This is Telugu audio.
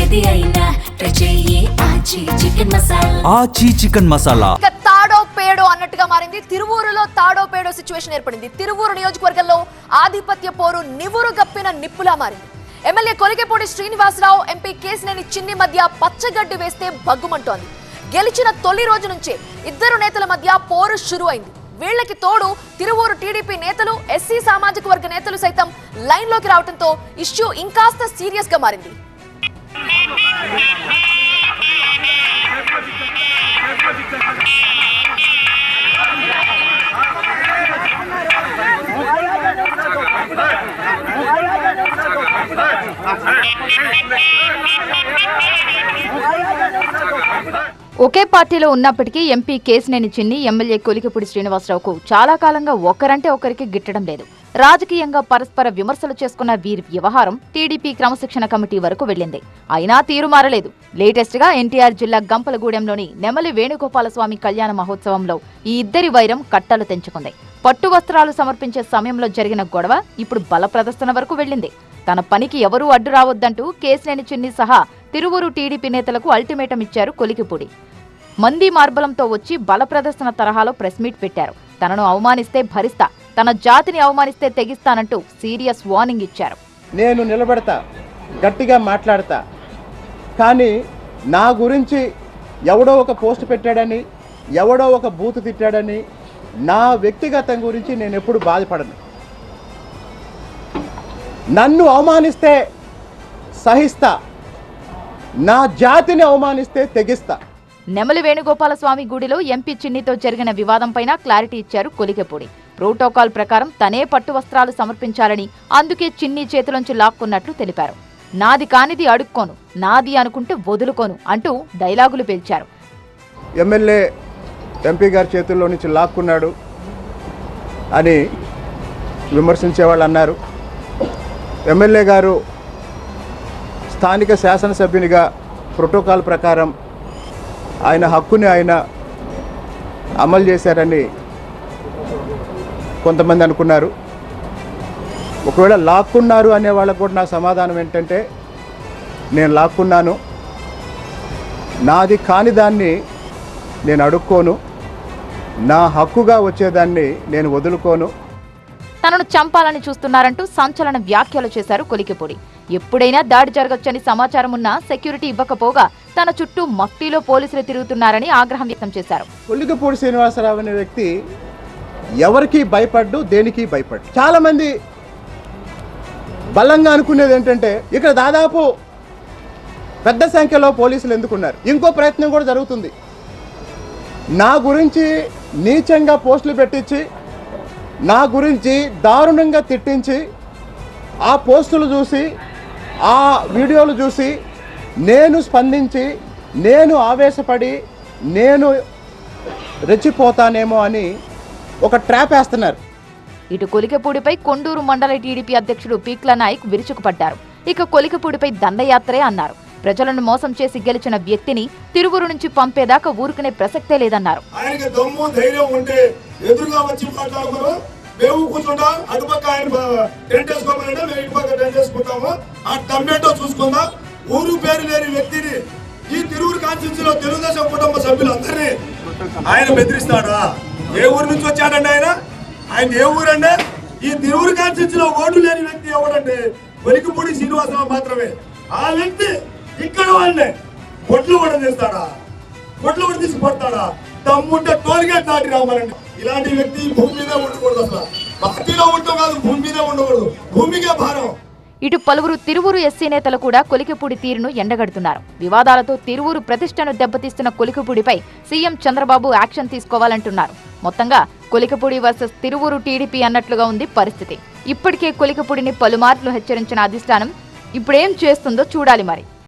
ఏది అయినా ట్రై చెయ్యి ఆచి చికెన్ మసాలా. ఆచి చికెన్ మసాలా. తాడో పేడో అన్నట్టుగా మారింది. తిరువూరులో తాడో పేడో సిచ్యువేషన్ ఏర్పడింది. తిరువూరు నియోజకవర్గంలో ఆధిపత్య పోరు నివురు గప్పిన నిప్పులా మారింది. ఎమ్మెల్యే కొలికెపూడి శ్రీనివాసరావు, ఎంపీ కేసినేని చిన్ని మధ్య పచ్చగడ్డి వేస్తే బగ్గుమంటోంది. గెలిచిన తొలి రోజు నుంచే ఇద్దరు నేతల మధ్య పోరు షురు అయింది. వీళ్లకి తోడు తిరువూరు టీడీపీ నేతలు, ఎస్సీ సామాజిక వర్గ నేతలు సైతం లైన్ లోకి రావడంతో ఇష్యూ ఇంకాస్త సీరియస్ గా మారింది. ఒకే పార్టీలో ఉన్నప్పటికీ ఎంపీ కేసినేని చిన్ని, ఎమ్మెల్యే కొలికెపూడి శ్రీనివాసరావుకు చాలా కాలంగా ఒకరంటే ఒకరికి గిట్టడం లేదు. రాజకీయంగా పరస్పర విమర్శలు చేసుకున్న వీరి వ్యవహారం టీడీపీ క్రమశిక్షణ కమిటీ వరకు వెళ్లింది. అయినా తీరు మారలేదు. లేటెస్ట్ గా ఎన్టీఆర్ జిల్లా గంపలగూడెంలోని నెమలి వేణుగోపాలస్వామి కళ్యాణ మహోత్సవంలో ఈ ఇద్దరి వైరం కట్టలు తెంచుకుంది. పట్టు వస్త్రాలు సమర్పించే సమయంలో జరిగిన గొడవ ఇప్పుడు బల ప్రదర్శన వరకు వెళ్లింది. తన పనికి ఎవరూ అడ్డు రావద్దంటూ కేసినేని చిన్ని సహా తిరువూరు టీడీపీ నేతలకు అల్టిమేటం ఇచ్చారు కొలికెపూడి. మంది మార్బలంతో వచ్చి బల ప్రదర్శన తరహాలో ప్రెస్ మీట్ పెట్టారు. తనను అవమానిస్తే భరిస్తా, తన జాతిని అవమానిస్తే తెగిస్తానంటూ సీరియస్ వార్నింగ్ ఇచ్చారు. నేను నిలబడతా, గట్టిగా మాట్లాడతా, కానీ నా గురించి ఎవడో ఒక పోస్ట్ పెట్టాడని, ఎవడో ఒక బూతు తిట్టాడని నా వ్యక్తిగతం గురించి నేను ఎప్పుడు బాధపడను. నన్ను అవమానిస్తే సహిస్తా, నా జాతిని అవమానిస్తే తెగిస్తా. నెమలి వేణుగోపాలస్వామి గుడిలో ఎంపీ చిన్నితో జరిగిన వివాదంపైన క్లారిటీ ఇచ్చారు కొలికెపూడి. ప్రోటోకాల్ ప్రకారం తనే పట్టు వస్త్రాలు సమర్పించాలని, అందుకే చిన్ని చేతిలోంచి లాక్కున్నట్లు తెలిపారు. నాది కానిది అడుక్కోను, నాది అనుకుంటే వదులుకోను అంటూ డైలాగులు పేల్చారు. ఎమ్మెల్యే ఎంపీ గారి చేతుల్లో నుంచి లాక్కున్నాడు అని విమర్శించే వాళ్ళు అన్నారు. ఎమ్మెల్యే గారు స్థానిక శాసనసభ్యునిగా ప్రోటోకాల్ ప్రకారం ఆయన హక్కుని ఆయన అమలు చేశారని కొంతమంది అనుకున్నారు. ఒకవేళ లాక్కున్నారు అనే వాళ్ళకు కూడా నా సమాధానం ఏంటంటే, నేను లాక్కున్నాను, నాది కాని దాన్ని నేను అడుక్కోను, నా హక్కుగా వచ్చేదాన్ని నేను వదులుకోను. తనను చంపాలని చూస్తున్నారంటూ సంచలన వ్యాఖ్యలు చేశారు కొలికెపూడి. ఎప్పుడైనా దాడి జరగొచ్చని సమాచారం ఉన్నా సెక్యూరిటీ ఇవ్వకపోగా తన చుట్టూ మఫ్టీలో పోలీసులు తిరుగుతున్నారని ఆగ్రహం వ్యక్తం చేశారు. కొలికెపూడి శ్రీనివాసరావు అనే వ్యక్తి ఎవరికి భయపడ్డు, దేనికి భయపడ్డు. చాలా మంది బలంగా అనుకునేది ఏంటంటే, ఇక్కడ దాదాపు పెద్ద సంఖ్యలో పోలీసులు ఎందుకున్నారు. ఇంకో ప్రయత్నం కూడా జరుగుతుంది. నా గురించి నీచంగా పోస్టులు పెట్టించి, నా గురించి దారుణంగా తిట్టించి, ఆ పోస్టులు చూసి, ఆ వీడియోలు చూసి నేను స్పందించి, నేను ఆవేశపడి, నేను రెచ్చిపోతానేమో అని ఒక ట్రాప్ వేస్తున్నారు. ఇటు కొలికెపూడిపై కొండూరు మండల టీడీపీ అధ్యక్షుడు పీక్ల నాయక్ విరుచుకుపడ్డారు. ఇక కొలికెపూడిపై దండయాత్రే అన్నారు. ప్రజలను మోసం చేసి గెలిచిన వ్యక్తిని తిరువూరు నుంచి పంపేదాకా ఊరుకునే ప్రసక్తే లేదన్నారు. ఆయనకి దమ్ము ధైర్యం ఉంటే ఎదురుగా వచ్చి మాట్లాడుకోరు. మేము కూర్చుంటా, అటుపక్క ఆయన టెంట్ వేసుకోవాలంటే మేము ఇటుపక్క టెంట్ వేసుకుంటాము. ఆ టమాటో చూసుకుందాం. ఊరు పేరు లేని వ్యక్తిని ఈ తిరువురు కాన్స్టిట్యూన్సీలో తెలుగుదేశం కుటుంబ సభ్యులందరినీ ఆయన బెదిరిస్తాడా? ఏ ఊరు నుంచి వచ్చాడండి ఆయన? ఆయన ఏ ఊరంటే ఈ తిరువురు కాన్స్టిట్యూన్సీలో ఓటు లేని వ్యక్తి ఎవడంటే కొలికెపూడి శ్రీనివాసరావు మాత్రమే. ఆ వ్యక్తి ఇక్కడ వాళ్ళే బొట్లు కూడా చేస్తాడా? బొట్లు కూడా తీసుకుపడతాడా? తమ్ముంటే టోల్గేట్ దాటి రావాలండి. ఇలాంటి వ్యక్తి భూమి మీద ఉండకూడదు. అసలు పార్టీలో ఉండటం కాదు, భూమి మీద ఉండకూడదు. భూమికే భారం. ఇటు పలువురు తిరువూరు ఎస్సీ నేతలు కూడా కొలికెపూడి తీరును ఎండగడుతున్నారు. వివాదాలతో తిరువూరు ప్రతిష్టను దెబ్బతీస్తున్న కొలికెపూడిపై సీఎం చంద్రబాబు యాక్షన్ తీసుకోవాలంటున్నారు. మొత్తంగా కొలికెపూడి వర్సెస్ తిరువూరు టీడీపీ అన్నట్లుగా ఉంది పరిస్థితి. ఇప్పటికే కొలికెపూడిని పలుమార్లు హెచ్చరించిన అధిష్టానం ఇప్పుడేం చేస్తుందో చూడాలి మరి.